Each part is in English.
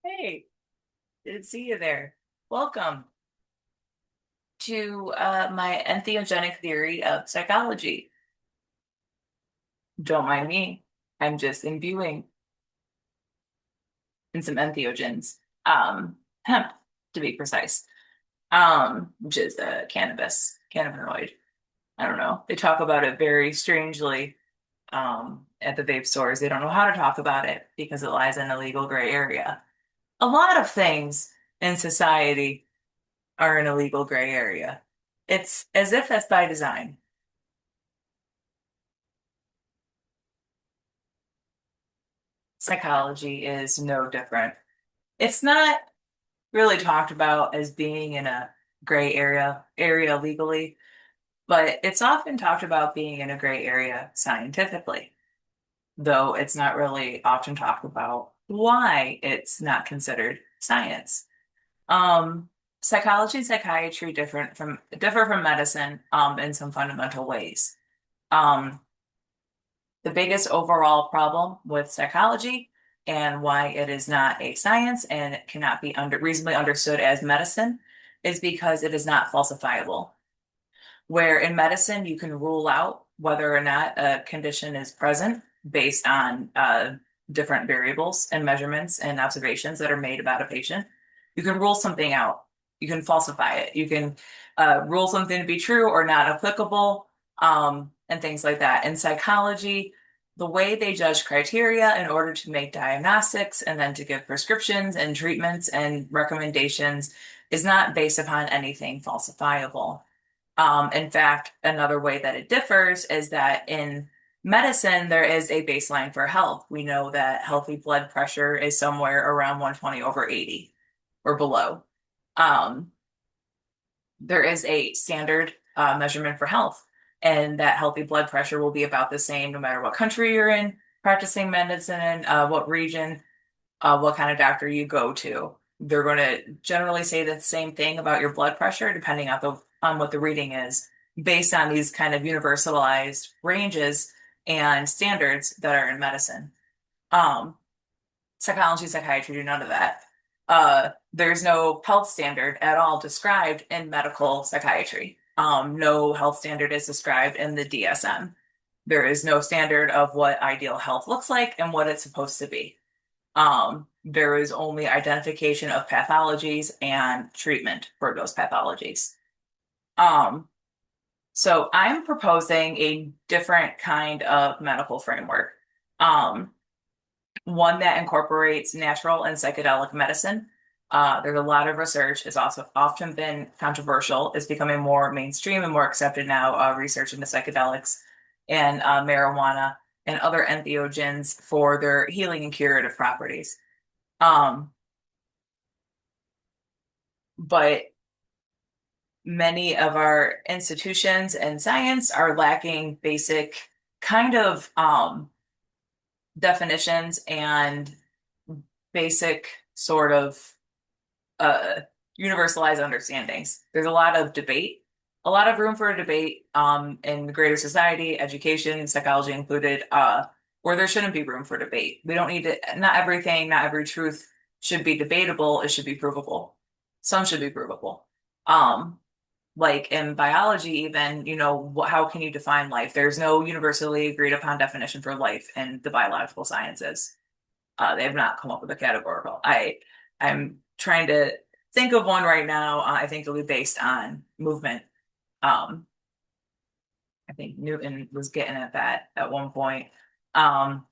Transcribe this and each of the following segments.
Hey, good to see you there. Welcome to my entheogenic theory of psychology. Don't mind me. I'm just imbuing in some entheogens, hemp to be precise, which is cannabinoid. I don't know. They talk about it very strangely at the vape stores. They don't know how to talk about it because it lies in a legal gray area. A lot of things in society are in a legal gray area. It's as if that's by design. Psychology is no different. It's not really talked about as being in a gray area legally, but it's often talked about being in a gray area scientifically, though it's not really often talked about why it's not considered science. Um, Psychology and psychiatry differ from medicine in some fundamental ways. Um, the biggest overall problem with psychology and why it is not a science and it cannot be reasonably understood as medicine is because it is not falsifiable. Where in medicine, you can rule out whether or not a condition is present based on different variables and measurements and observations that are made about a patient. You can rule something out. You can falsify it. You can rule something to be true or not applicable, and things like that. In psychology, the way they judge criteria in order to make diagnostics and then to give prescriptions and treatments and recommendations is not based upon anything falsifiable. In fact, another way that it differs is that in medicine, there is a baseline for health. We know that healthy blood pressure is somewhere around 120 over 80 or below. Um, there is a standard measurement for health, and that healthy blood pressure will be about the same no matter what country you're in, practicing medicine, what region, what kind of doctor you go to. They're going to generally say the same thing about your blood pressure, depending on what the reading is, based on these kind of universalized ranges and standards that are in medicine. Um, Psychology, psychiatry do none of that. There's no health standard at all described in medical psychiatry. No health standard is described in the DSM. There is no standard of what ideal health looks like and what it's supposed to be. There is only identification of pathologies and treatment for those pathologies. Um, so I'm proposing a different kind of medical framework. Um, One that incorporates natural and psychedelic medicine. There's a lot of research. It's also often been controversial. It's becoming more mainstream and more accepted now, research into psychedelics and marijuana and other entheogens for their healing and curative properties. Um, but many of our institutions and science are lacking basic kind of definitions and basic sort of uh, universalized understandings. There's a lot of debate, a lot of room for a debate in the greater society, education, psychology included, where there shouldn't be room for debate. We don't need to, not everything, not every truth should be debatable. It should be provable. Some should be provable. Um, like in biology, even, how can you define life? There's no universally agreed upon definition for life in the biological sciences. They have not come up with a categorical. I'm trying to think of one right now. I think it'll be based on movement. Um, I think Newton was getting at that at one point. Um,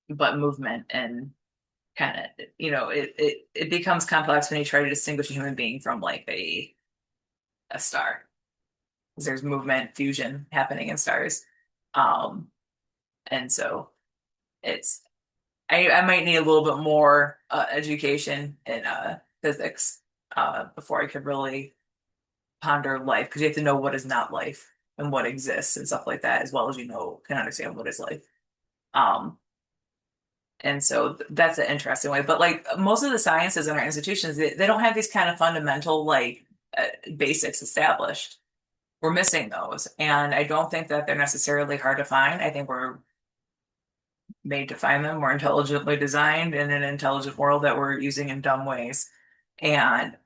but movement and kind of, it becomes complex when you try to distinguish a human being from like a star. Because there's movement, fusion happening in stars. Um, and so it's I might need a little bit more education in physics before I could really ponder life because you have to know what is not life and what exists and stuff like that, as well as can understand what is life. Um, and so that's an interesting way. But like most of the sciences in our institutions, they don't have these kind of fundamental basics established. We're missing those, and I don't think that they're necessarily hard to find. I think we're made to find them. We're intelligently designed in an intelligent world that we're using in dumb ways. And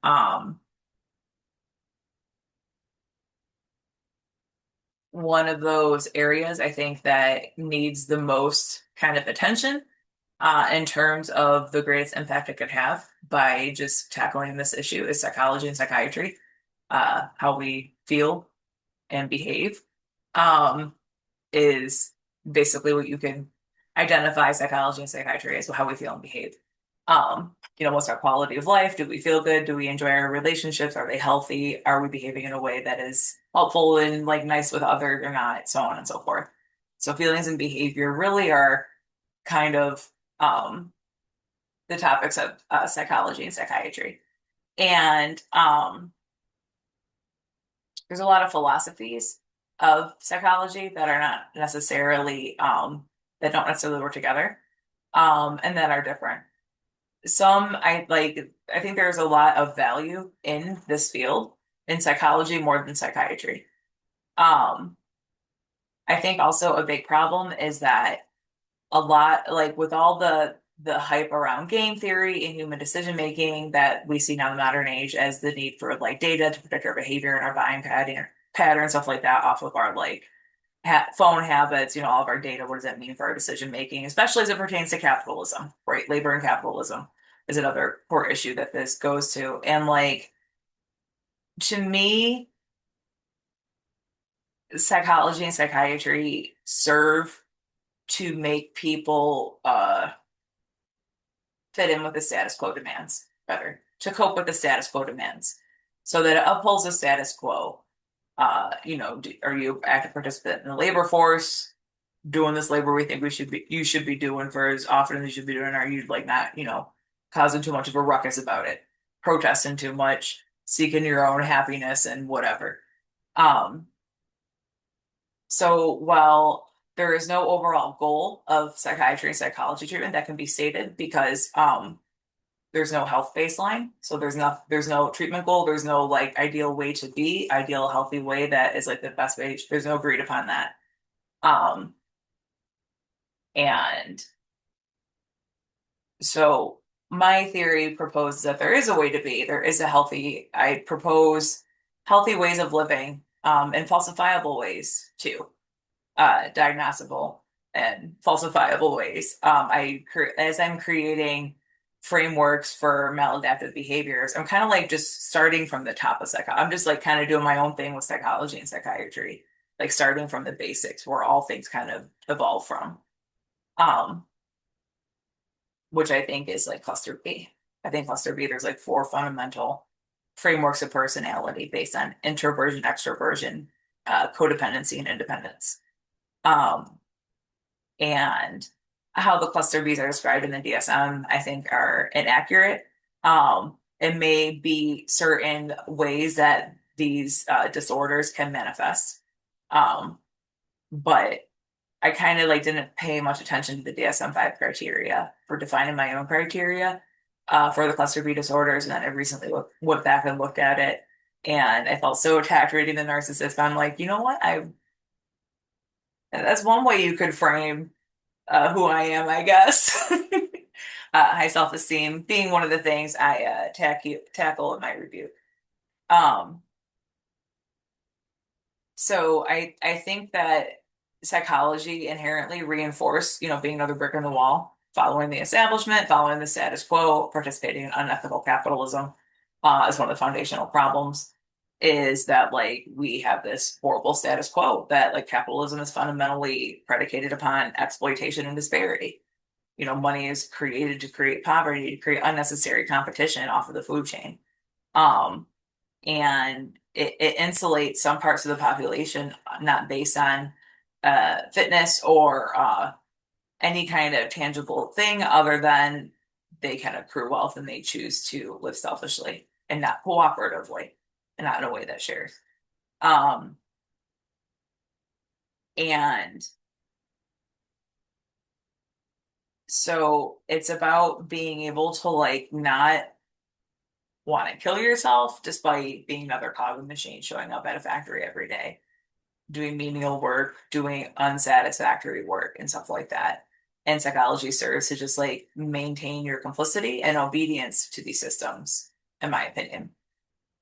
one of those areas I think that needs the most kind of attention in terms of the greatest impact it could have by just tackling this issue is psychology and psychiatry, how we feel and behave. Um, is basically what you can identify psychology and psychiatry as how we feel and behave. What's our quality of life? Do we feel good? Do we enjoy our relationships? Are they healthy? Are we behaving in a way that is helpful and like nice with others or not? So on and so forth. So feelings and behavior really are kind of the topics of psychology and psychiatry. And there's a lot of philosophies of psychology that are not necessarily that don't necessarily work together and that are different. I think there's a lot of value in this field in psychology more than psychiatry. Um, I think also a big problem is that a lot like with all the hype around game theory and human decision making that we see now in the modern age as the need for like data to predict our behavior and our buying pattern stuff like that off of our like phone habits, all of our data. What does that mean for our decision making, especially as it pertains to capitalism, right? Labor and capitalism is another core issue that this goes to. And like to me, psychology and psychiatry serve to make people fit in with the status quo demands better, to cope with the status quo demands so that it upholds the status quo. Are you active participant in the labor force doing this labor we think you should be doing for as often as you should be doing? Are you like not, causing too much of a ruckus about it, protesting too much, seeking your own happiness and whatever? Um, so while there is no overall goal of psychiatry and psychology treatment that can be stated because there's no health baseline. So there's no treatment goal. There's no like ideal way to be, ideal healthy way that is like the best way. There's no agreed upon that. Um, and so my theory proposes that there is a way to be. There is a I propose healthy ways of living, and falsifiable ways too, diagnosable and falsifiable ways. As I'm creating frameworks for maladaptive behaviors, I'm kind of like just starting from the top of I'm just like kind of doing my own thing with psychology and psychiatry, like starting from the basics where all things kind of evolve from. Um, which I think is like cluster B. I think cluster B, there's like four fundamental frameworks of personality based on introversion, extroversion, codependency, and independence. Um, and how the cluster Bs are described in the DSM, I think, are inaccurate. It may be certain ways that these disorders can manifest. But I kind of like didn't pay much attention to the DSM-5 criteria for defining my own criteria for the cluster B disorders. And then I recently went back and looked at it and I felt so attacked reading the narcissist. I'm like, you know what? That's one way you could frame who I am, I guess. High self-esteem being one of the things I tackle in my review. Um, so I think that psychology inherently reinforce, being another brick in the wall, following the establishment, following the status quo, participating in unethical capitalism, is one of the foundational problems. Is that like we have this horrible status quo that like capitalism is fundamentally predicated upon exploitation and disparity. Money is created to create poverty, to create unnecessary competition off of the food chain. Um, and it insulates some parts of the population not based on fitness or any kind of tangible thing other than they can accrue wealth and they choose to live selfishly and not cooperatively and not in a way that shares. Um, and so it's about being able to like not want to kill yourself despite being another cog in the machine showing up at a factory every day, doing menial work, doing unsatisfactory work and stuff like that. in psychology serves to just like maintain your complicity and obedience to these systems, in my opinion.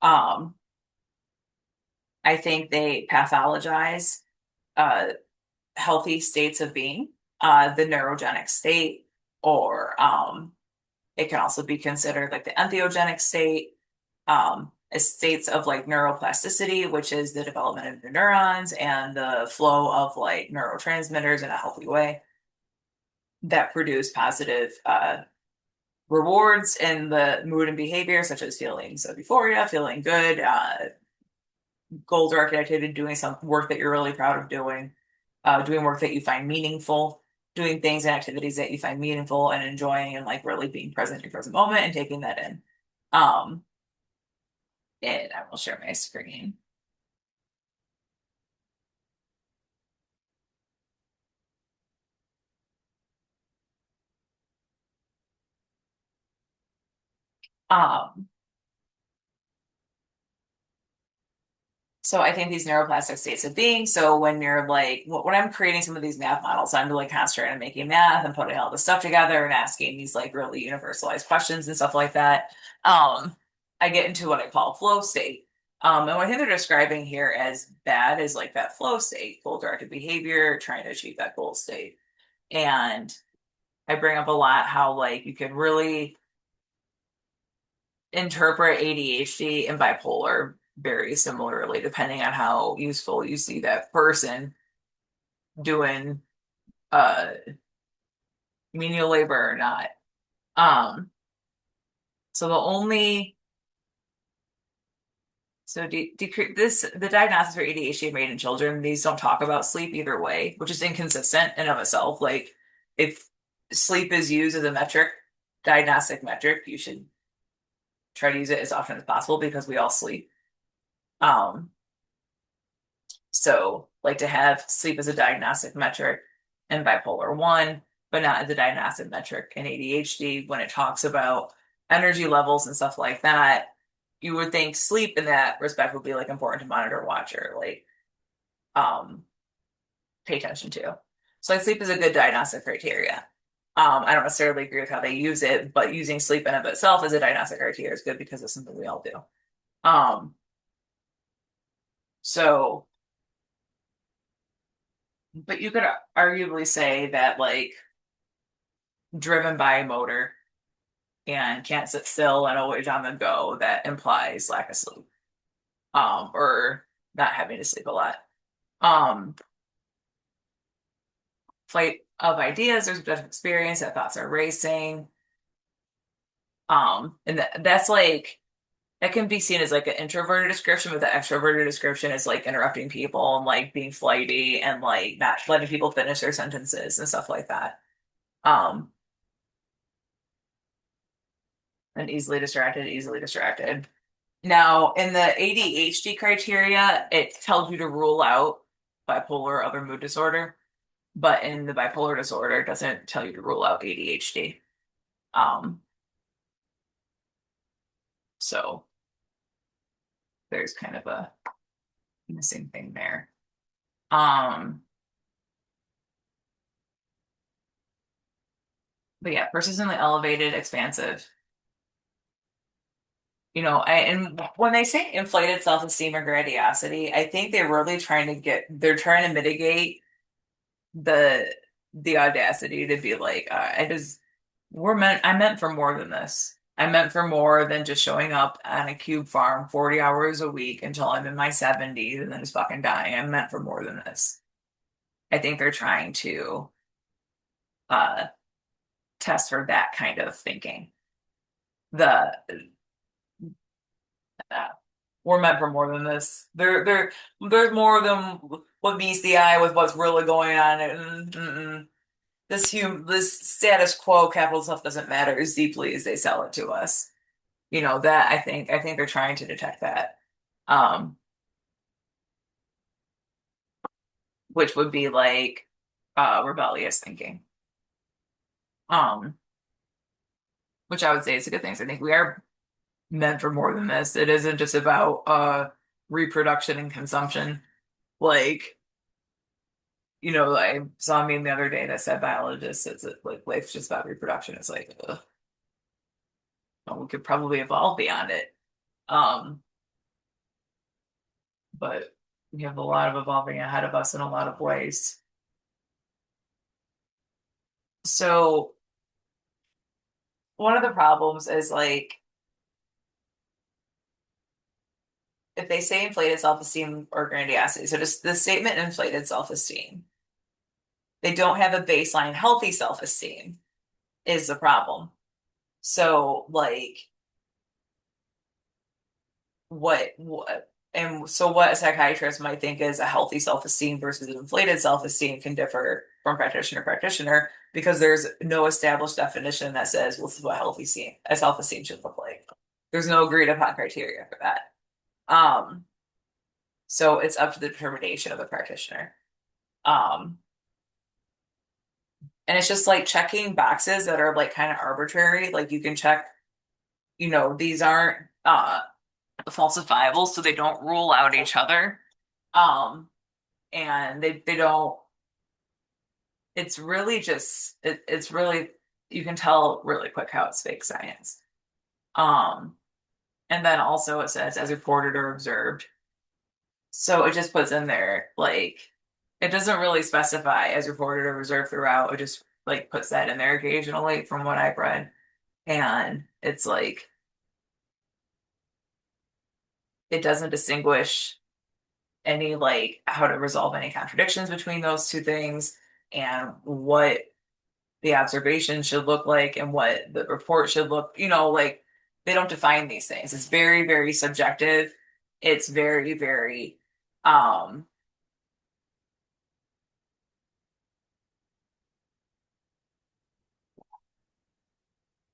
Um, I think they pathologize uh, healthy states of being, the neurogenic state, or it can also be considered like the entheogenic state, states of like neuroplasticity, which is the development of the neurons and the flow of like neurotransmitters in a healthy way that produce positive rewards in the mood and behavior, such as feelings of euphoria, feeling good, goal-directed activity, doing some work that you're really proud of doing, doing work that you find meaningful, doing things and activities that you find meaningful and enjoying, and like really being present in your present moment and taking that in. Um, and I will share my screen. Um, So I think these neuroplastic states of being. So when you're like, when I'm creating some of these math models, I'm really concentrating on making math and putting all this stuff together and asking these like really universalized questions and stuff like that. I get into what I call flow state. And what I think they're describing here as bad is like that flow state, goal-directed behavior, trying to achieve that goal state. And I bring up a lot how like you can really interpret ADHD and bipolar very similarly, depending on how useful you see that person doing menial labor or not. Um, so the only so the diagnosis for ADHD made in children, these don't talk about sleep either way, which is inconsistent in of itself. Like if sleep is used as a metric, diagnostic metric, you should try to use it as often as possible because we all sleep. Um, So, like to have sleep as a diagnostic metric in bipolar 1, but not as a diagnostic metric in ADHD when it talks about energy levels and stuff like that, you would think sleep in that respect would be like important to monitor, watch, or like um pay attention to. So, like sleep is a good diagnostic criteria. I don't necessarily agree with how they use it, but using sleep in of itself as a diagnostic criteria is good because it's something we all do. Um, so but you could arguably say that like driven by a motor and can't sit still and always on the go, that implies lack of sleep, or not having to sleep a lot. Um, Flight of ideas, there's a experience that thoughts are racing. And that's like that can be seen as like an introverted description, but the extroverted description is like interrupting people and like being flighty and like not letting people finish their sentences and stuff like that. Um, and easily distracted, easily distracted. Now, in the ADHD criteria, it tells you to rule out bipolar or other mood disorder, but in the bipolar disorder, it doesn't tell you to rule out ADHD. Um, so there's kind of a missing thing there. Um, but yeah, persistently elevated, expansive. And when they say inflated self-esteem or grandiosity, I think they're trying to mitigate the the audacity to be like, I meant for more than this. I meant for more than just showing up on a cube farm 40 hours a week until I'm in my 70s and then just fucking dying. I meant for more than this. I think they're trying to uh test for that kind of thinking. The uh, we're meant for more than this. There's more than what meets the eye with what's really going on. This status quo capital stuff doesn't matter as deeply as they sell it to us. That I think they're trying to detect that. Um, which would be like rebellious thinking. Um, which I would say is a good thing. So I think we are meant for more than this. It isn't just about reproduction and consumption. Like, I saw a meme the other day that said biologists says that like life's just about reproduction. It's like, ugh, well, we could probably evolve beyond it. Um, but we have a lot of evolving ahead of us in a lot of ways. So one of the problems is like if they say inflated self-esteem or grandiosity, so just the statement inflated self-esteem, they don't have a baseline healthy self-esteem is the problem. So like what a psychiatrist might think is a healthy self-esteem versus an inflated self-esteem can differ from practitioner to practitioner because there's no established definition that says, well, this is what a self-esteem should look like. There's no agreed upon criteria for that. So it's up to the determination of the practitioner. Um, and it's just like checking boxes that are like kind of arbitrary. Like you can check, these aren't falsifiable, so they don't rule out each other. Um, and they don't, it's really just, it's really, you can tell really quick how it's fake science. Um, and then also it says as reported or observed. So it just puts in there, like, it doesn't really specify as reported or observed throughout. It just like puts that in there occasionally from what I've read. And it's like, it doesn't distinguish any like how to resolve any contradictions between those two things and what the observation should look like and what the report should look, like they don't define these things. It's very, very subjective. It's very, very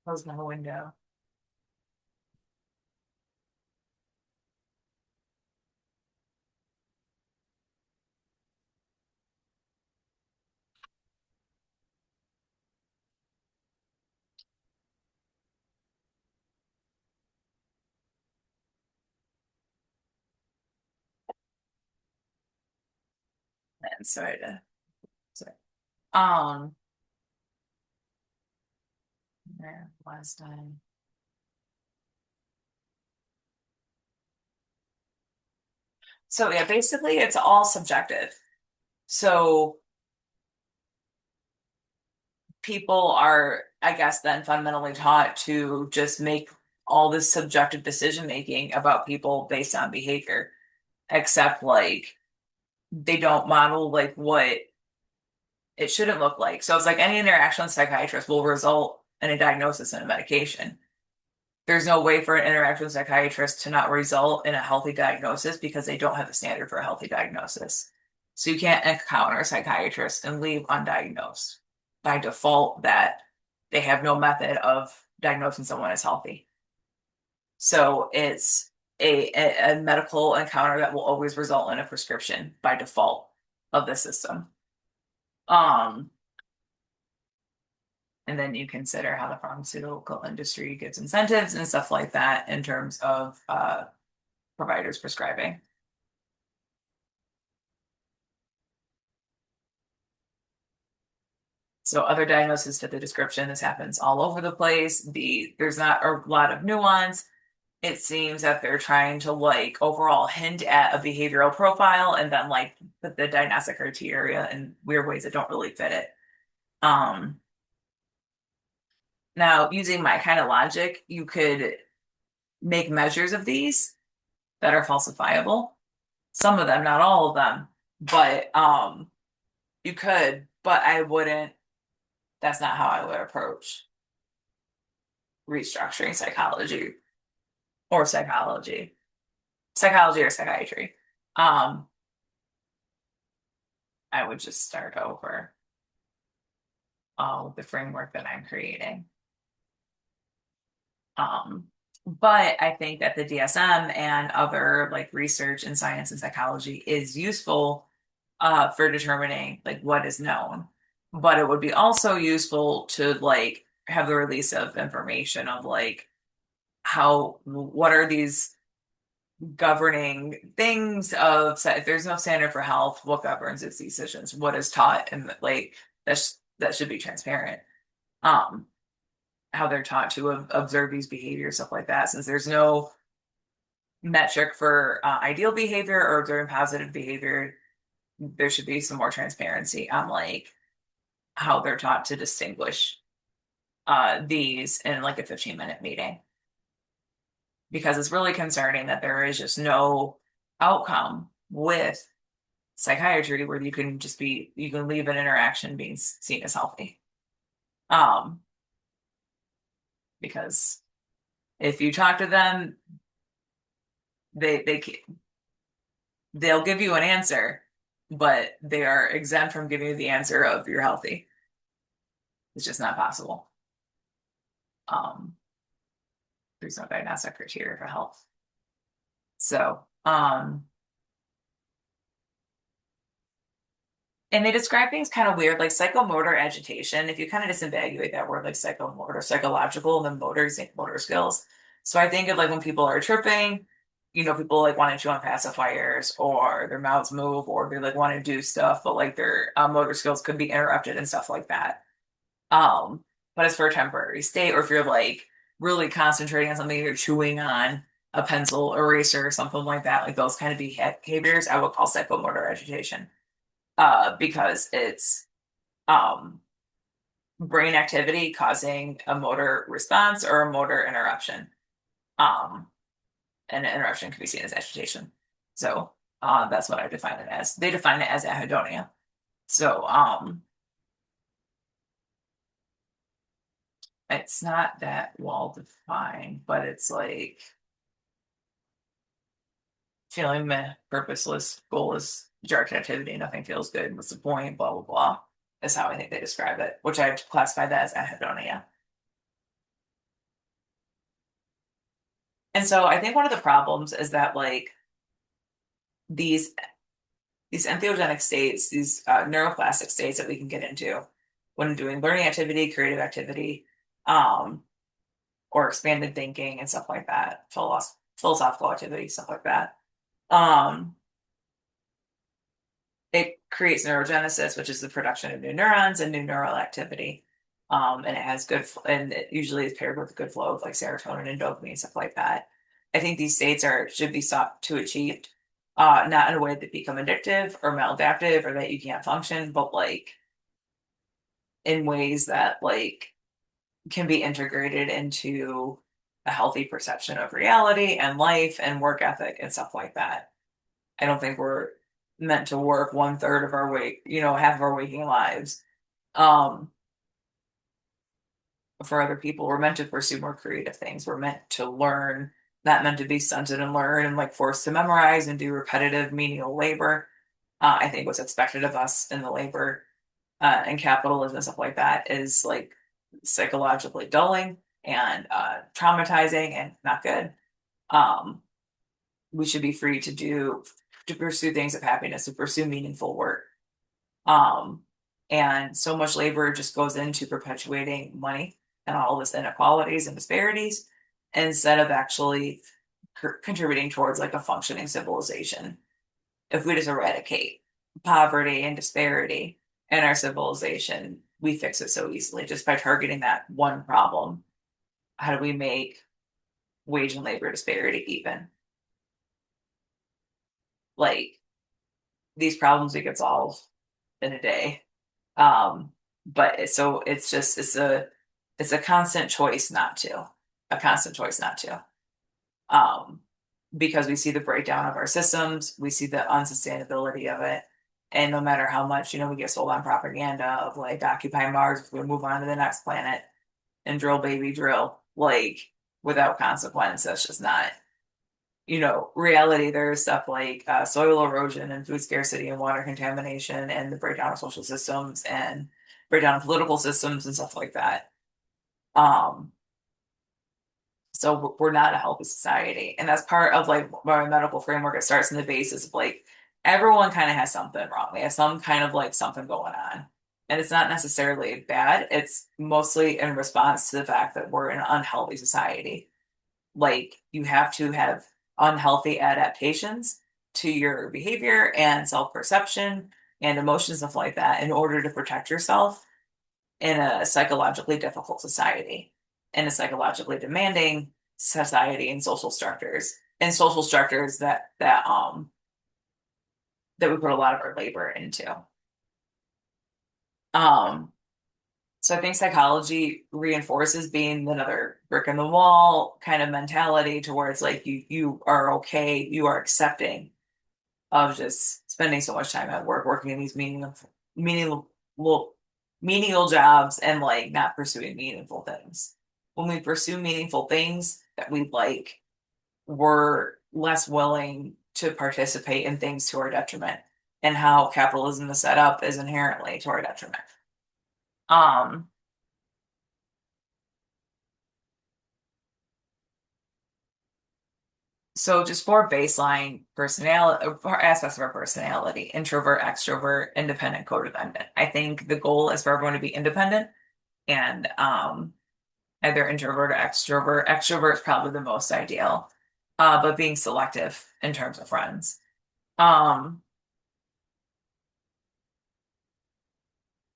close my window. And sorry. Um there last time. So yeah, basically it's all subjective. So people are, I guess, then fundamentally taught to just make all this subjective decision making about people based on behavior, except like they don't model like what it shouldn't look like. So it's like any interaction with psychiatrist will result in a diagnosis and a medication. There's no way for an interaction with psychiatrist to not result in a healthy diagnosis because they don't have a standard for a healthy diagnosis. So you can't encounter a psychiatrist and leave undiagnosed by default that they have no method of diagnosing someone as healthy. So it's a medical encounter that will always result in a prescription by default of the system. Um, and then you consider how the pharmaceutical industry gives incentives and stuff like that in terms of providers prescribing. So other diagnoses fit the description. This happens all over the place. There's not a lot of nuance. It seems that they're trying to like overall hint at a behavioral profile and then like put the diagnostic criteria in weird ways that don't really fit it. Um, Now using my kind of logic, you could make measures of these that are falsifiable. Some of them, not all of them, but you could, but I wouldn't. That's not how I would approach restructuring psychology or psychiatry. Um, I would just start over with the framework that I'm creating. Um, but I think that the DSM and other like research in science and psychology is useful for determining like what is known. But it would be also useful to like have the release of information of like what are these governing things of, if there's no standard for health, what governs its decisions, what is taught, and like that should be transparent. Um, how they're taught to observe these behaviors, stuff like that, since there's no metric for ideal behavior or observing positive behavior, there should be some more transparency on like how they're taught to distinguish these in like a 15-minute meeting, because it's really concerning that there is just no outcome with psychiatry where you can leave an interaction being seen as healthy. Because if you talk to them, they'll give you an answer, but they are exempt from giving you the answer of you're healthy. It's just not possible. There's no diagnostic criteria for health. So, and they describe things kind of weird, like psychomotor agitation. If you kind of disambiguate that word, like psychomotor, psychological, and then motor skills. So I think of like when people are tripping, people like want to chew on pacifiers, or their mouths move, or they like want to do stuff, but like their motor skills could be interrupted and stuff like that. But it's for a temporary state, or if you're like really concentrating on something, you're chewing on a pencil eraser or something like that, like those kind of behaviors, I would call psychomotor agitation. Because it's brain activity causing a motor response or a motor interruption. And an interruption can be seen as agitation. So that's what I define it as. They define it as anhedonia. So it's not that well defined, but it's like feeling meh, purposeless, goalless, direct activity, nothing feels good. What's the point? Blah, blah, blah. Is how I think they describe it, which I've classified that as anhedonia. And so I think one of the problems is that like these entheogenic states, these neuroplastic states that we can get into when doing learning activity, creative activity, or expanded thinking and stuff like that, philosophical activity, stuff like that. It creates neurogenesis, which is the production of new neurons and new neural activity. And it has and it usually is paired with a good flow of like serotonin and dopamine, stuff like that. I think these states should be sought to achieve, not in a way that become addictive or maladaptive or that you can't function, but like in ways that like can be integrated into a healthy perception of reality and life and work ethic and stuff like that. I don't think we're meant to work 1/3 of our half of our waking lives. For other people, we're meant to pursue more creative things. We're meant to learn, not meant to be stunted and learn and like forced to memorize and do repetitive menial labor. I think what's expected of us in the labor and capitalism and stuff like that is like psychologically dulling and traumatizing and not good. We should be free to pursue things of happiness, to pursue meaningful work. And so much labor just goes into perpetuating money and all this inequalities and disparities instead of actually contributing towards like a functioning civilization. If we just eradicate poverty and disparity in our civilization, we fix it so easily just by targeting that one problem. How do we make wage and labor disparity even? Like these problems we could solve in a day. But it's a constant choice not to, a constant choice not to. Because we see the breakdown of our systems, we see the unsustainability of it. And no matter how much, we get sold on propaganda of like occupy Mars, we move on to the next planet and drill baby drill, like without consequence. That's just not, reality. There's stuff like soil erosion and food scarcity and water contamination and the breakdown of social systems and breakdown of political systems and stuff like that. So we're not a healthy society. And that's part of like our medical framework. It starts in the basis of like everyone kind of has something wrong. They have some kind of like something going on. And it's not necessarily bad. It's mostly in response to the fact that we're in an unhealthy society. Like you have to have unhealthy adaptations to your behavior and self-perception and emotions, stuff like that, in order to protect yourself in a psychologically difficult society, in a psychologically demanding society and social structures that we put a lot of our labor into. Um, so I think psychology reinforces being another brick in the wall kind of mentality towards like you are okay, you are accepting of just spending so much time at work, working in these meaningful, meaningful jobs and like not pursuing meaningful things. When we pursue meaningful things that we like, we're less willing to participate in things to our detriment. And how capitalism is set up is inherently to our detriment. Um, so just for baseline personality, for aspects of our personality, introvert, extrovert, independent, codependent. I think the goal is for everyone to be independent and either introvert or extrovert. Extrovert is probably the most ideal, but being selective in terms of friends. Um,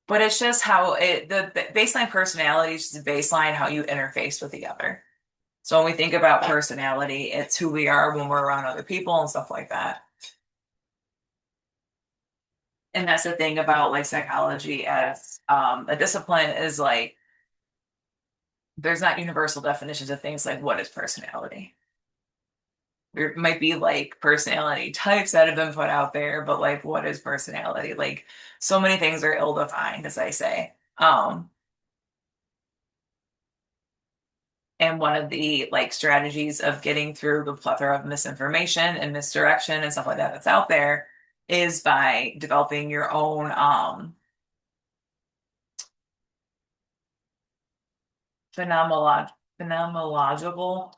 but it's just how the baseline personality is just baseline how you interface with the other. So when we think about personality, it's who we are when we're around other people and stuff like that. And that's the thing about like psychology as a discipline is like there's not universal definitions of things like what is personality. There might be like personality types that have been put out there, but like what is personality? Like so many things are ill-defined, as I say. And one of the like strategies of getting through the plethora of misinformation and misdirection and stuff like that that's out there is by developing your own phenomenolo- phenomenological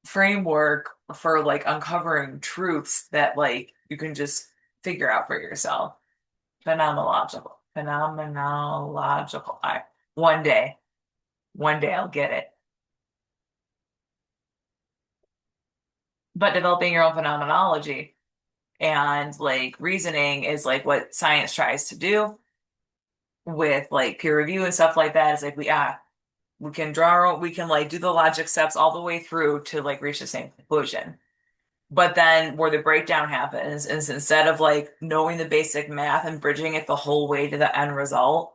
framework for like uncovering truths that like you can just figure out for yourself. Phenomenological. One day, one day I'll get it. But developing your own phenomenology and like reasoning is like what science tries to do with like peer review and stuff like that. Is like we can we can like do the logic steps all the way through to like reach the same conclusion. But then where the breakdown happens is instead of like knowing the basic math and bridging it the whole way to the end result,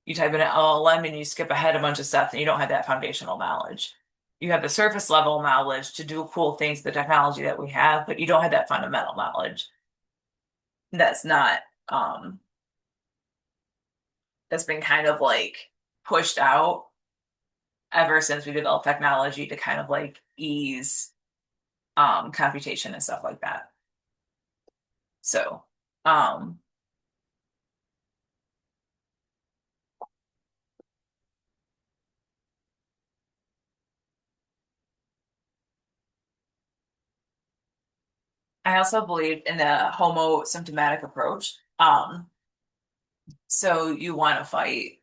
you type in an LLM and you skip ahead a bunch of steps and you don't have that foundational knowledge. You have the surface level knowledge to do cool things, the technology that we have, but you don't have that fundamental knowledge. That's not, um, that's been kind of like pushed out ever since we developed technology to kind of like ease computation and stuff like that. So, um, I also believe in the homo symptomatic approach. So you want to fight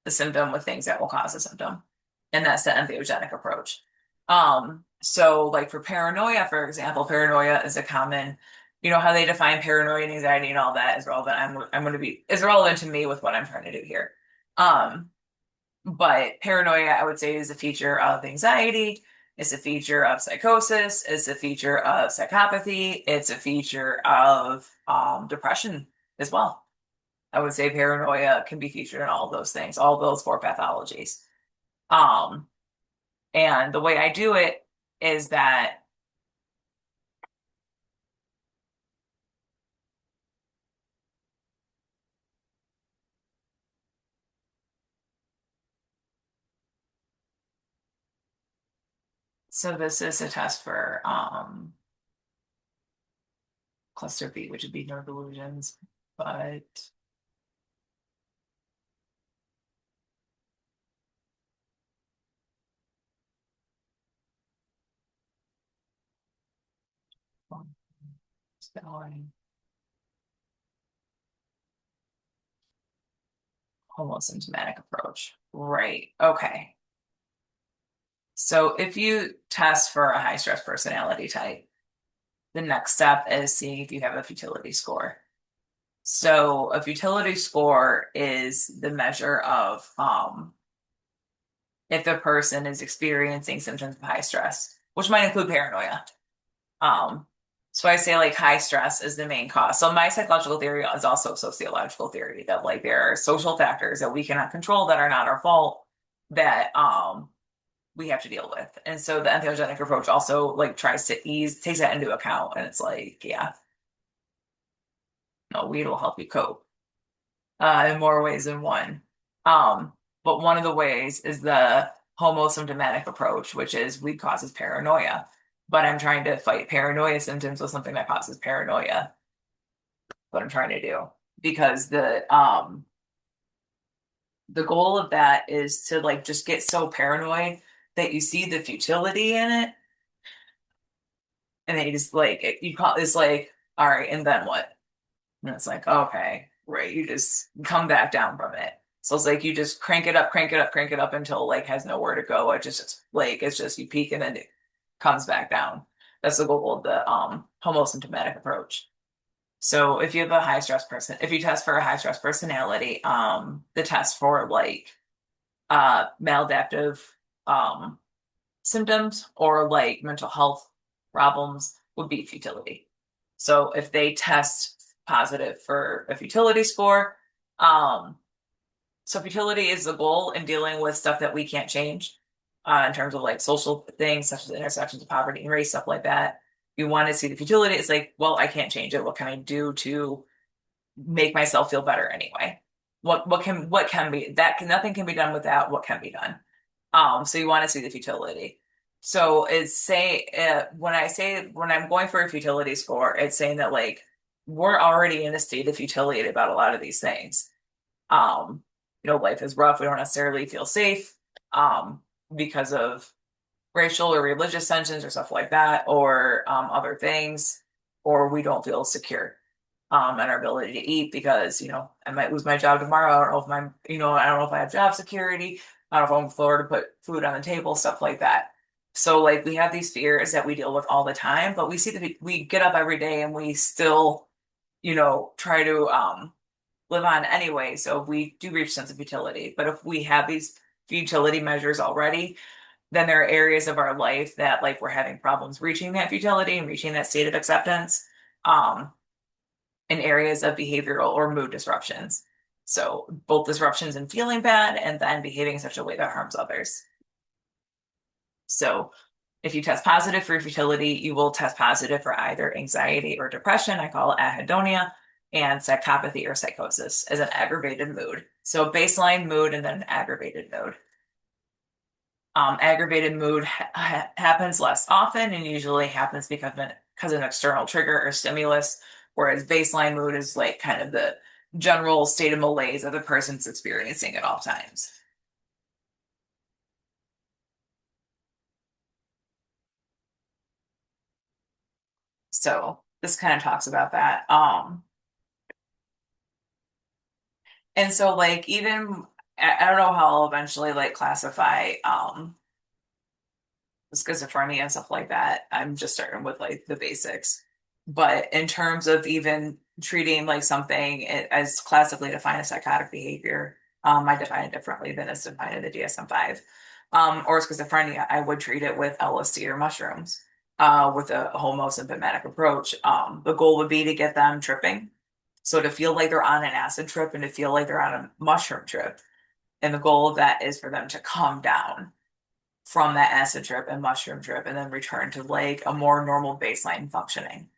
the symptom with things that will cause a symptom, and that's the entheogenic approach. So like for paranoia, for example, paranoia is a common, you know how they define paranoia and anxiety and all that is relevant. I'm going to be is relevant to me with what I'm trying to do here. Um, but paranoia, I would say, is a feature of anxiety. It's a feature of psychosis. It's a feature of psychopathy. It's a feature of depression as well. I would say paranoia can be featured in all of those things, all of those four pathologies. Um, and the way I do it is that so this is a test for cluster B, which would be no delusions, but spelling homosymptomatic approach. Right. Okay. So if you test for a high stress personality type, the next step is seeing if you have a futility score. So a futility score is the measure of if the person is experiencing symptoms of high stress, which might include paranoia. Um, so I say like high stress is the main cause. So my psychological theory is also sociological theory that like there are social factors that we cannot control that are not our fault that we have to deal with. And so the entheogenic approach also like tries to takes that into account. And it's like, yeah, no, weed will help you cope in more ways than one. Um, but one of the ways is the homosymptomatic approach, which is weed causes paranoia. But I'm trying to fight paranoia symptoms with something that causes paranoia. What I'm trying to do. Because the goal of that is to like just get so paranoid that you see the futility in it. And then you just like you call it's like, all right, and then what? And it's like, okay, right. You just come back down from it. So it's like you just crank it up, crank it up, crank it up until like has nowhere to go. It's just you peak and then it comes back down. That's the goal of the homosymptomatic approach. So if you have a high stress person, if you test for a high stress personality, the test for like maladaptive um symptoms or like mental health problems would be futility. So if they test positive for a futility score, um, so futility is the goal in dealing with stuff that we can't change in terms of like social things such as intersections of poverty and race, stuff like that. You want to see the futility. It's like, well, I can't change it. What can I do to make myself feel better anyway? What can be that can nothing can be done with that. What can be done? So you want to see the futility. So it's say when I'm going for a futility score, it's saying that like we're already in a state of futility about a lot of these things. Um, life is rough. We don't necessarily feel safe because of racial or religious tensions or stuff like that, or other things, or we don't feel secure and our ability to eat because, I might lose my job tomorrow. I don't know if I don't know if I have job security. I don't know if I'm afford to put food on the table, stuff like that. So like we have these fears that we deal with all the time, but we get up every day and we still, try to live on anyway. So we do reach sense of futility. But if we have these futility measures already, then there are areas of our life that like we're having problems reaching that futility and reaching that state of acceptance. Um, in areas of behavioral or mood disruptions. So both disruptions in feeling bad and then behaving in such a way that harms others. So if you test positive for futility, you will test positive for either anxiety or depression. I call it anhedonia, and psychopathy or psychosis as an aggravated mood. So baseline mood and then an aggravated mood. Aggravated mood happens less often and usually happens because of an external trigger or stimulus, whereas baseline mood is like kind of the general state of malaise that the person's experiencing at all times. So this kind of talks about that. And so like even I don't know how I'll eventually like classify schizophrenia and stuff like that. I'm just starting with like the basics. But in terms of even treating like something as classically defined as psychotic behavior, I define it differently than it's defined in the DSM-5. Or schizophrenia, I would treat it with LSD or mushrooms, with a homosymptomatic approach. The goal would be to get them tripping. So to feel like they're on an acid trip and to feel like they're on a mushroom trip. And the goal of that is for them to calm down from that acid trip and mushroom trip and then return to like a more normal baseline functioning.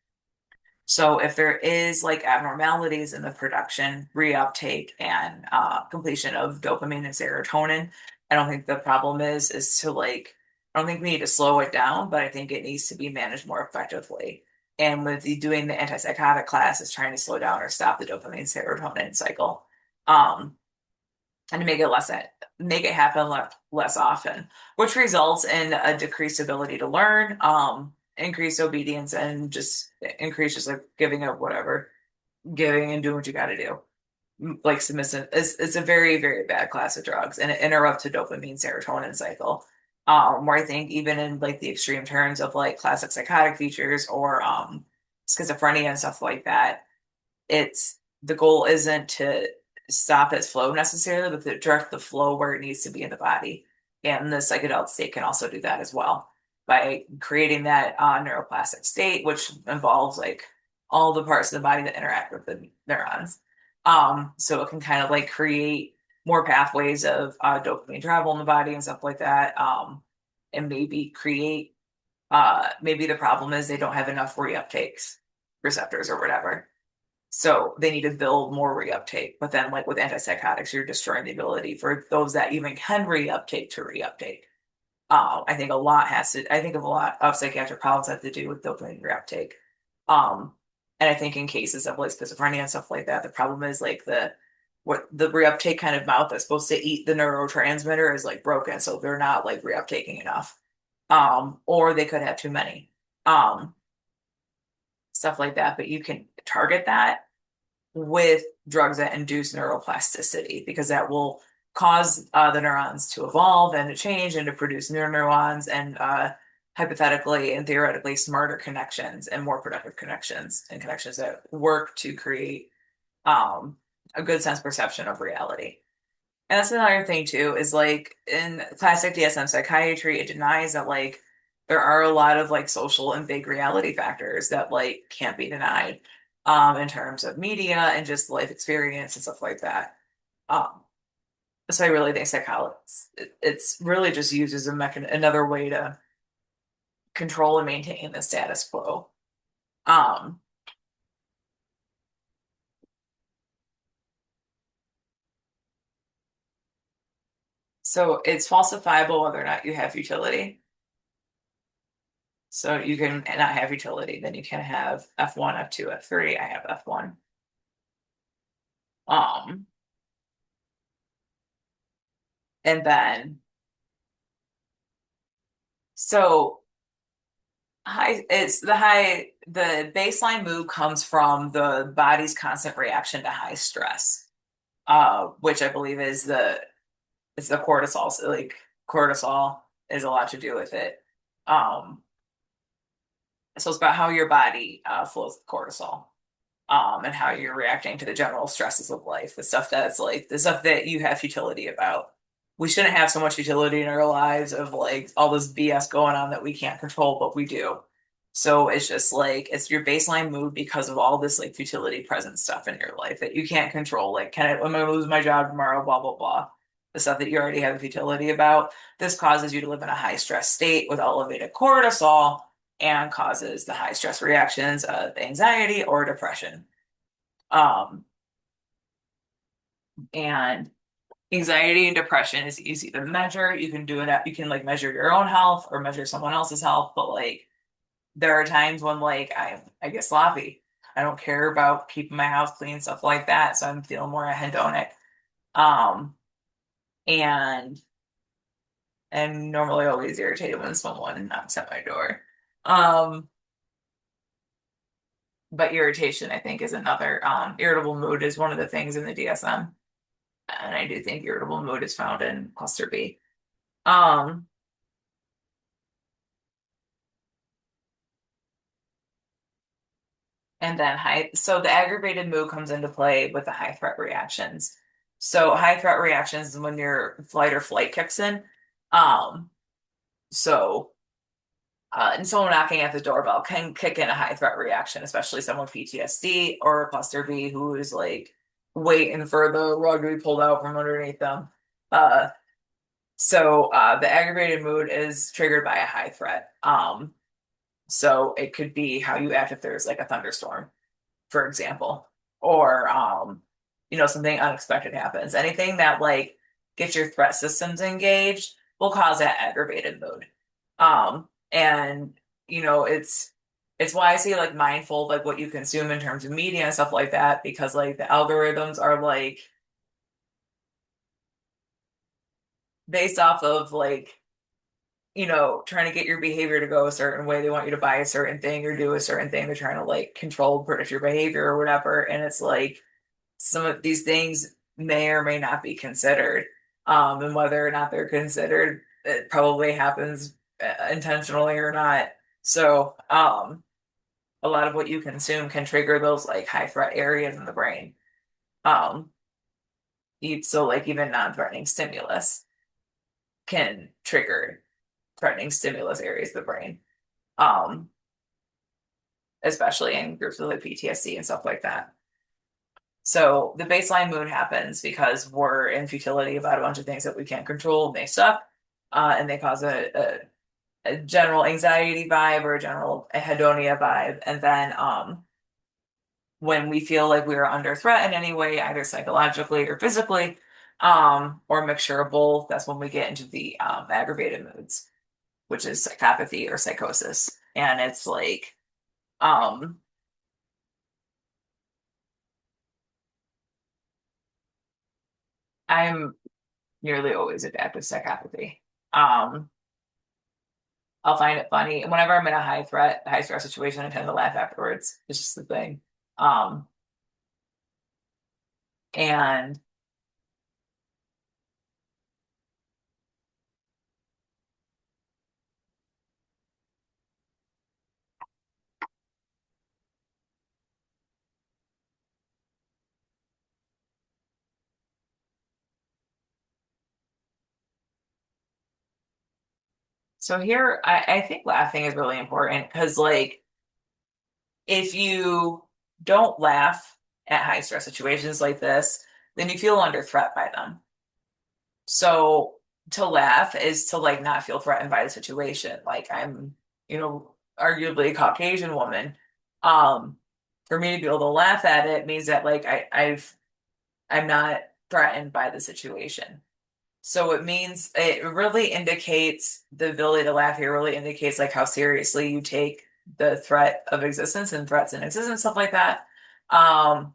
So if there is like abnormalities in the production, reuptake, and completion of dopamine and serotonin, I don't think the problem is to like, I don't think we need to slow it down, but I think it needs to be managed more effectively. And with doing the antipsychotic class is trying to slow down or stop the dopamine serotonin cycle. And to make it happen less often, which results in a decreased ability to learn, increased obedience, and just increase just like giving up whatever, giving and doing what you got to do. Like submissive, it's a very, very bad class of drugs, and it interrupts the dopamine serotonin cycle. Where I think even in like the extreme terms of like classic psychotic features or schizophrenia and stuff like that, it's the goal isn't to stop its flow necessarily, but to direct the flow where it needs to be in the body. And the psychedelic state can also do that as well by creating that neuroplastic state, which involves like all the parts of the body that interact with the neurons. So it can kind of like create more pathways of dopamine travel in the body and stuff like that. And maybe create, maybe the problem is they don't have enough reuptakes receptors or whatever. So they need to build more reuptake. But then, like with antipsychotics, you're destroying the ability for those that even can reuptake to reuptake. I think a lot has to. I think of a lot of psychiatric problems have to do with dopamine reuptake. Um, and I think in cases of like schizophrenia and stuff like that, the problem is like the reuptake kind of mouth that's supposed to eat the neurotransmitter is like broken, so they're not like reuptaking enough. Or they could have too many. Um, Stuff like that. But you can target that with drugs that induce neuroplasticity because that will cause the neurons to evolve and to change and to produce new neurons and hypothetically and theoretically smarter connections and more productive connections and connections that work to create a good sense perception of reality. And that's another thing too, is like in classic DSM psychiatry, it denies that like there are a lot of like social and big reality factors that like can't be denied in terms of media and just life experience and stuff like that. Um, so I really think psychology it's really just used as another way to control and maintain the status quo. Um, so it's falsifiable whether or not you have utility. So you can not have utility, then you can have F1, F2, F3. I have F1. Um, and then so the baseline mood comes from the body's constant reaction to high stress, which I believe is the cortisol. So like cortisol is a lot to do with it. Um, so it's about how your body flows with cortisol. And how you're reacting to the general stresses of life, the stuff that's like the stuff that you have futility about. We shouldn't have so much futility in our lives of like all this BS going on that we can't control, but we do. So it's just like it's your baseline mood because of all this like futility present stuff in your life that you can't control. Like, am I gonna lose my job tomorrow? Blah blah blah. The stuff that you already have futility about. This causes you to live in a high stress state with elevated cortisol and causes the high stress reactions of anxiety or depression. Um, and anxiety and depression is easy to measure. You can do it you can like measure your own health or measure someone else's health, but like there are times when like I get sloppy. I don't care about keeping my house clean, stuff like that. So I'm feeling more hedonic. Um, and and normally always irritated when someone knocks at my door. Um, but irritation, I think, is another irritable mood is one of the things in the DSM. And I do think irritable mood is found in cluster B. Um, and then so the aggravated mood comes into play with the high threat reactions. So high threat reactions is when your flight or flight kicks in. Um, so and someone knocking at the doorbell can kick in a high threat reaction, especially someone with PTSD or a cluster B who is like waiting for the rug to be pulled out from underneath them. Uh, the aggravated mood is triggered by a high threat. So it could be how you act if there's like a thunderstorm, for example, or something unexpected happens. Anything that like gets your threat systems engaged will cause that aggravated mood. And it's why I say like mindful of, like what you consume in terms of media and stuff like that, because like the algorithms are like based off of like trying to get your behavior to go a certain way. They want you to buy a certain thing or do a certain thing. They're trying to like control, predict your behavior or whatever. And it's like some of these things may or may not be considered. And whether or not they're considered, it probably happens intentionally or not. So, a lot of what you consume can trigger those like high threat areas in the brain. Um, so like even non-threatening stimulus can trigger threatening stimulus areas of the brain. Um, Especially in groups with like PTSD and stuff like that. So the baseline mood happens because we're in futility about a bunch of things that we can't control. They suck, and they cause a general anxiety vibe or a general hedonia vibe. And then when we feel like we are under threat in any way, either psychologically or physically, or a mixture of both, that's when we get into the aggravated moods, which is psychopathy or psychosis. And it's like, um, I'm nearly always adapt with psychopathy. Um, I'll find it funny. Whenever I'm in a high threat, high stress situation, I tend to laugh afterwards. It's just the thing. Um, and so here, I think laughing is really important because, like, if you don't laugh at high stress situations like this, then you feel under threat by them. So to laugh is to like not feel threatened by the situation. Like I'm, arguably a Caucasian woman. Um, for me to be able to laugh at it means that like I'm not threatened by the situation. So it means it really indicates the ability to laugh here really indicates like how seriously you take the threat of existence and threats in existence, stuff like that. Um,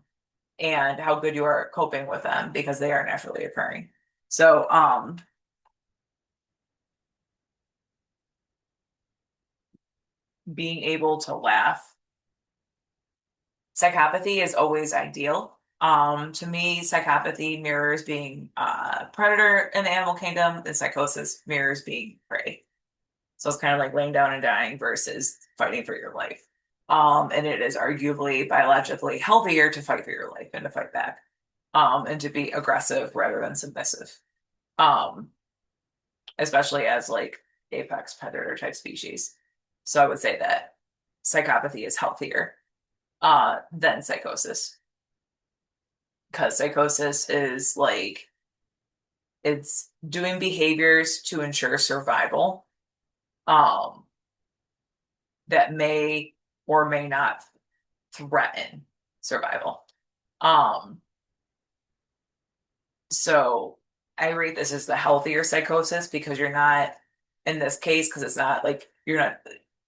and how good you are coping with them because they are naturally occurring. So, being able to laugh. Psychopathy is always ideal. To me, psychopathy mirrors being a predator in the animal kingdom, and psychosis mirrors being prey. So it's kind of like laying down and dying versus fighting for your life. And it is arguably biologically healthier to fight for your life and to fight back, and to be aggressive rather than submissive. Um, Especially as like apex predator type species. So I would say that psychopathy is healthier than psychosis because psychosis is like it's doing behaviors to ensure survival um, that may or may not threaten survival. Um, so I rate this as the healthier psychosis because you're not in this case because it's not like you're not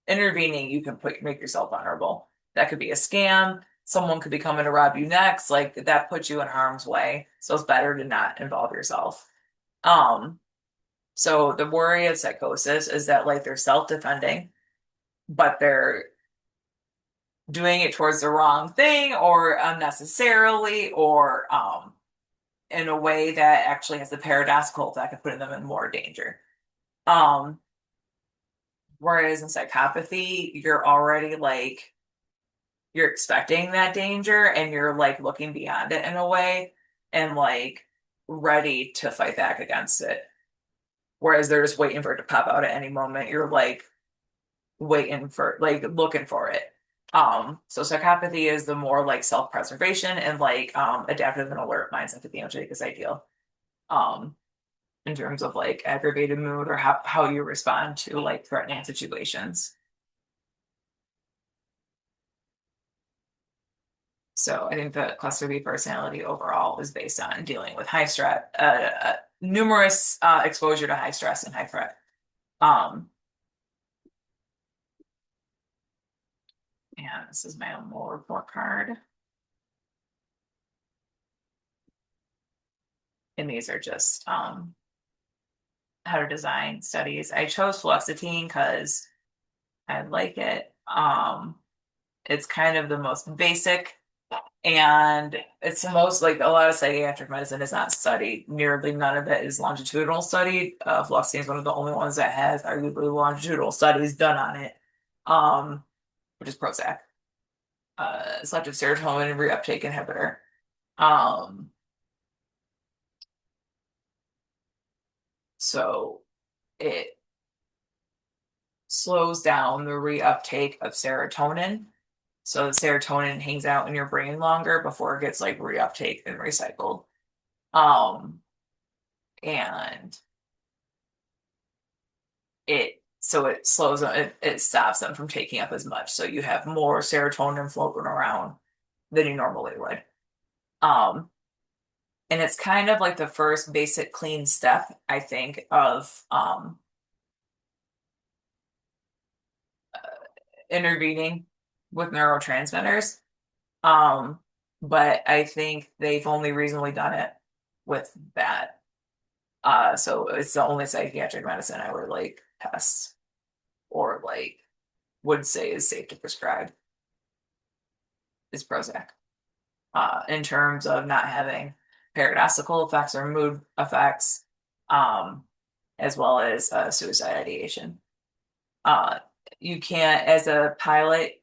intervening. You can make yourself vulnerable. That could be a scam. Someone could be coming to rob you next. Like that puts you in harm's way. So it's better to not involve yourself. Um, so the worry of psychosis is that like they're self-defending, but they're doing it towards the wrong thing or unnecessarily or in a way that actually has the paradoxical effect of putting them in more danger. Um, Whereas in psychopathy, you're already like you're expecting that danger and you're like looking beyond it in a way and like ready to fight back against it. Whereas they're just waiting for it to pop out at any moment. You're like waiting for like looking for it. So psychopathy is the more like self-preservation and like adaptive and alert mindset to the which I think is ideal. Um, in terms of like aggravated mood or how you respond to like threatening situations. So I think the cluster B personality overall is based on dealing with high stress, numerous exposure to high stress and high threat. Um, and this is my own little report card. And these are just how to design studies. I chose fluoxetine because I like it. It's kind of the most basic and it's the most like a lot of psychiatric medicine is not studied. Nearly none of it is longitudinal studied. Fluoxetine is one of the only ones that has arguably longitudinal studies done on it, which is Prozac. selective serotonin reuptake inhibitor. Um, so it slows down the reuptake of serotonin. So the serotonin hangs out in your brain longer before it gets like reuptake and recycled. Um, and it slows them, it stops them from taking up as much. So you have more serotonin floating around than you normally would. Um, and it's kind of like the first basic clean step, I think, of intervening with neurotransmitters. Um, but I think they've only recently done it with that. So it's the only psychiatric medicine I would like test or like would say is safe to prescribe is Prozac. In terms of not having paradoxical effects or mood effects, um, as well as suicide ideation. Uh, you can't, as a pilot,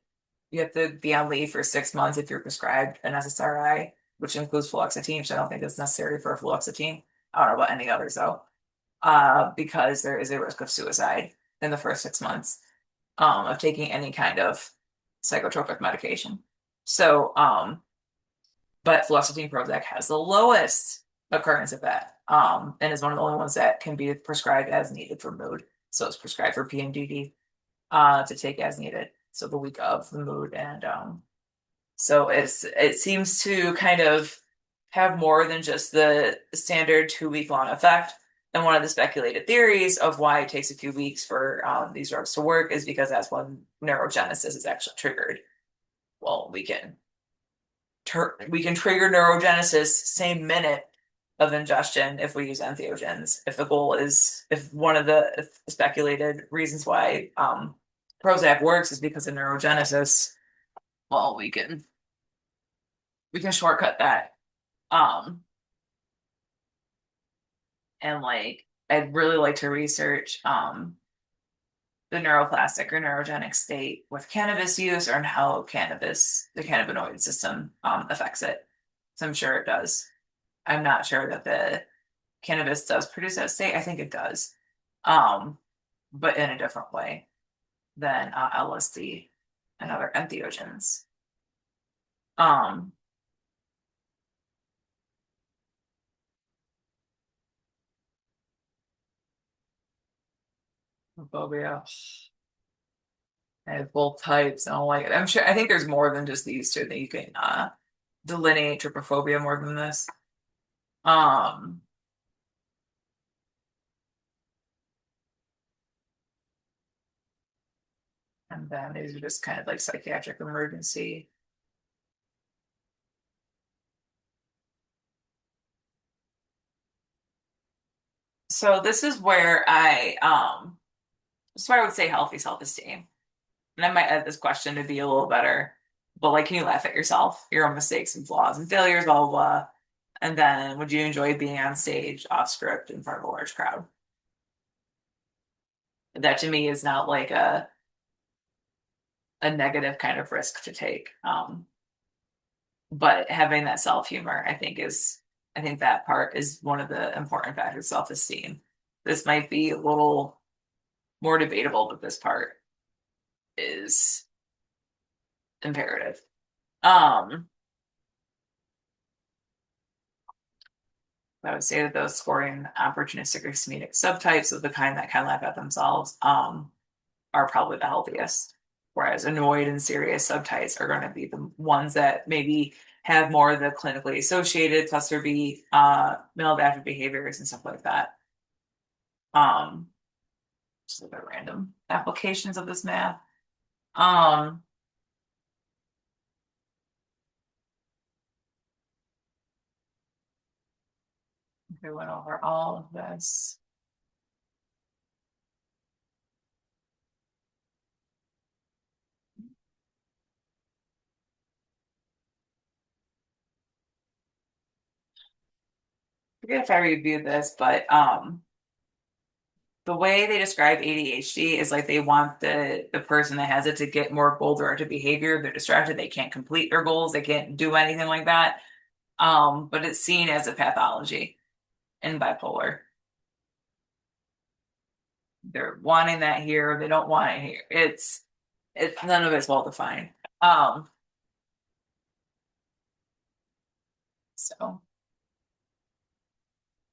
you have to be on leave for 6 months if you're prescribed an SSRI, which includes fluoxetine, which I don't think is necessary for fluoxetine. I don't know about any others though, because there is a risk of suicide in the first 6 months of taking any kind of psychotropic medication. So, but fluoxetine Prozac has the lowest occurrence of that, and is one of the only ones that can be prescribed as needed for mood. So it's prescribed for PMDD to take as needed. So the week of the mood, and so it seems to kind of have more than just the standard 2 week long effect. And one of the speculated theories of why it takes a few weeks for these drugs to work is because that's when neurogenesis is actually triggered. Well, we can trigger neurogenesis same minute of ingestion if we use entheogens. If the goal is, if one of the speculated reasons why Prozac works is because of neurogenesis, well, we can shortcut that. Um, and like I'd really like to research the neuroplastic or neurogenic state with cannabis use or how the cannabinoid system affects it. So I'm sure it does. I'm not sure that the cannabis does produce that state. I think it does, um, but in a different way than LSD and other entheogens. Um, phobia. I have both types. I don't like it. I'm sure. I think there's more than just these two that you can delineate trypophobia more than this. Um, and then these are just kind of like psychiatric emergency. So this is where I would say healthy self-esteem. And I might add this question to be a little better. But like, can you laugh at yourself, your own mistakes and flaws and failures, blah blah blah. And then would you enjoy being on stage, off script, in front of a large crowd? That to me is not like a negative kind of risk to take. But having that self humor, I think that part is one of the important factors, self esteem. This might be a little more debatable, but this part is imperative. Um, I would say that those scoring opportunistic or comedic subtypes of the kind that kind of laugh at themselves are probably the healthiest. Whereas annoyed and serious subtypes are going to be the ones that maybe have more of the clinically associated cluster B maladaptive behaviors and stuff like that. Um, just look at random applications of this math. Um, we went over all of this. I forget if I reviewed this, but the way they describe ADHD is like they want the person that has it to get more goal-directed behavior. They're distracted, they can't complete their goals, they can't do anything like that. But it's seen as a pathology in bipolar. They're wanting that here, they don't want it here. It's none of it's well defined. Um, so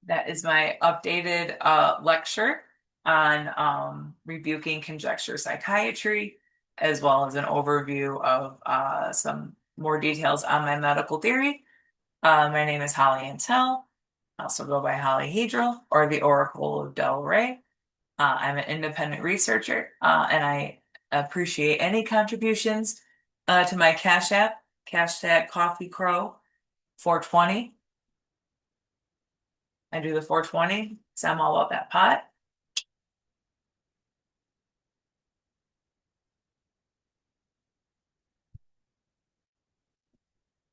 that is my updated lecture on rebuking conjecture psychiatry, as well as an overview of some more details on my medical theory. My name is Holly Antel. I also go by Holly Hedril or the Oracle of Del Rey. I'm an independent researcher, and I appreciate any contributions to my Cash App, hashtag Coffee Crow 420. I do the 420, so I'm all about that pot.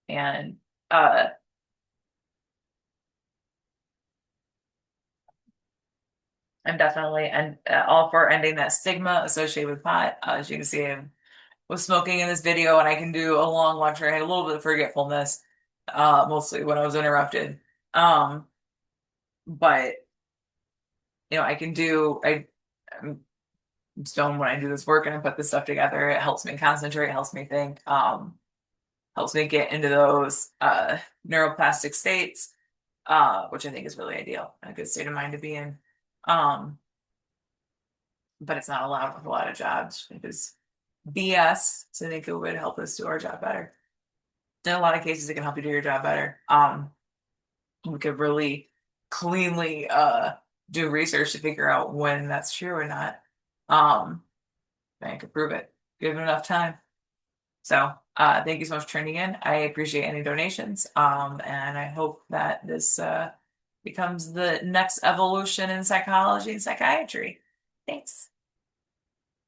And uh, I'm definitely all for ending that stigma associated with pot. As you can see, I was smoking in this video, and I can do a long lecture. I had a little bit of forgetfulness, mostly when I was interrupted. Um, but I can do. I'm stoned when I do this work and I put this stuff together. It helps me concentrate, helps me think, helps me get into those neuroplastic states, which I think is really ideal, a good state of mind to be in. Um, but it's not allowed with a lot of jobs because BS. So I think it would help us do our job better. In a lot of cases, it can help you do your job better. We could really cleanly do research to figure out when that's true or not. I could prove it given enough time. So thank you so much for tuning in. I appreciate any donations. And I hope that this becomes the next evolution in psychology and psychiatry. Thanks.